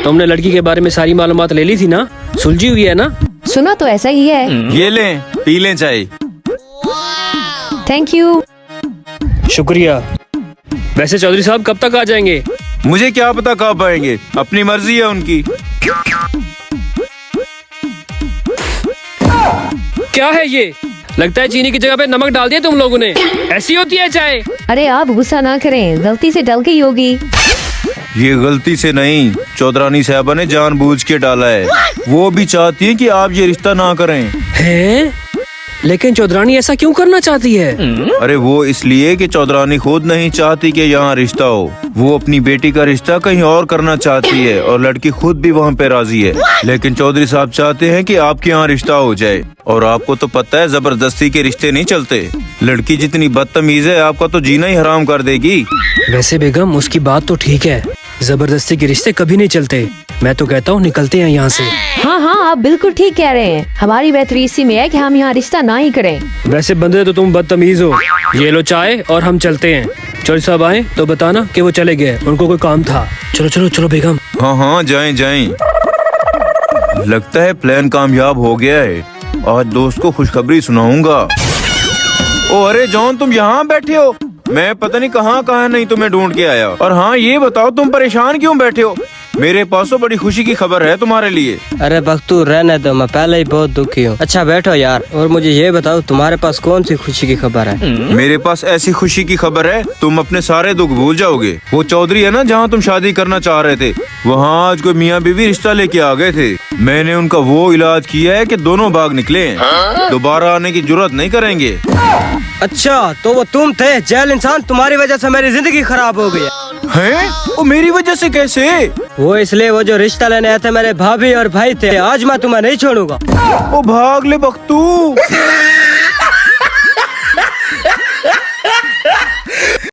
तुमने लड़की के बारे में सारी मालूमात ले ली थी ना? सुलझी हुई है ना? सुना तो ऐसा ही है। ये लें, पी लें चाय। Thank you. शुक्रिया। वैसे चौधरी साहब कब तक आ जाएंगे? मुझे क्या पता कब आएंगे, अपनी मर्जी है उनकी। क्या है ये? लगता है चीनी की जगह पे नमक डाल दिया तुम लोगों ने। ऐसी होती है चाय? अरे आप गुस्सा ना करें, गलती से डल गई होगी। ये गलती से नहीं, चौधरानी साहबा ने जानबूझ के डाला है। वो भी चाहती है कि आप ये रिश्ता ना करें। हैं? लेकिन चौधरानी ऐसा क्यों करना चाहती है? अरे वो इसलिए कि चौधरानी खुद नहीं चाहती कि यहाँ रिश्ता हो। वो अपनी बेटी का रिश्ता कहीं और करना चाहती है और लड़की खुद भी वहाँ पे राजी है। लेकिन चौधरी साहब चाहते हैं कि आपके यहाँ रिश्ता हो जाए। और आपको तो पता है जबरदस्ती के रिश्ते नहीं चलते। लड़की जितनी बदतमीज है, आपका तो जीना ही हराम कर देगी। वैसे बेगम उसकी बात तो ठीक है, जबरदस्ती के रिश्ते कभी नहीं चलते। मैं तो कहता हूँ निकलते हैं यहाँ से। हाँ हाँ, आप बिल्कुल ठीक कह रहे हैं। हमारी बेहतरी इसी में है कि हम यहाँ रिश्ता ना ही करें। वैसे बंदे तो तुम बदतमीज हो। ये लो चाय और हम चलते हैं। चौधरी साहब आए तो बताना कि वो चले गए, उनको कोई काम था। चलो चलो चलो बेगम। हाँ हाँ, जाएं जाएं। लगता है प्लान कामयाब हो गया है। आज दोस्त को खुशखबरी सुनाऊंगा। ओ अरे जॉन, तुम यहाँ बैठे हो? मैं पता नहीं कहाँ नहीं तुम्हें ढूंढ के आया। और हाँ, ये बताओ तुम परेशान क्यों बैठे हो? मेरे पास तो बड़ी खुशी की खबर है तुम्हारे लिए। अरे बख्तू रहने दो, मैं पहले ही बहुत दुखी हूँ। अच्छा बैठो यार, और मुझे ये बताओ तुम्हारे पास कौन सी खुशी की खबर है? मेरे पास ऐसी खुशी की खबर है, तुम अपने सारे दुख भूल जाओगे। वो चौधरी है ना जहाँ तुम शादी करना चाह रहे थे, वहाँ आज कोई मियाँ बीवी रिश्ता लेके आ गए थे। मैंने उनका वो इलाज किया है कि दोनों भाग निकले हैं। दोबारा आने की जरूरत नहीं करेंगे। अच्छा तो वो तुम थे जेल इंसान, तुम्हारी वजह से मेरी जिंदगी खराब हो गई हैं? वो मेरी वजह से कैसे? वो इसलिए, वो जो रिश्ता लेने आए थे मेरे भाभी और भाई थे। आज मैं तुम्हें नहीं छोड़ूंगा। वो भाग ले बख्तू।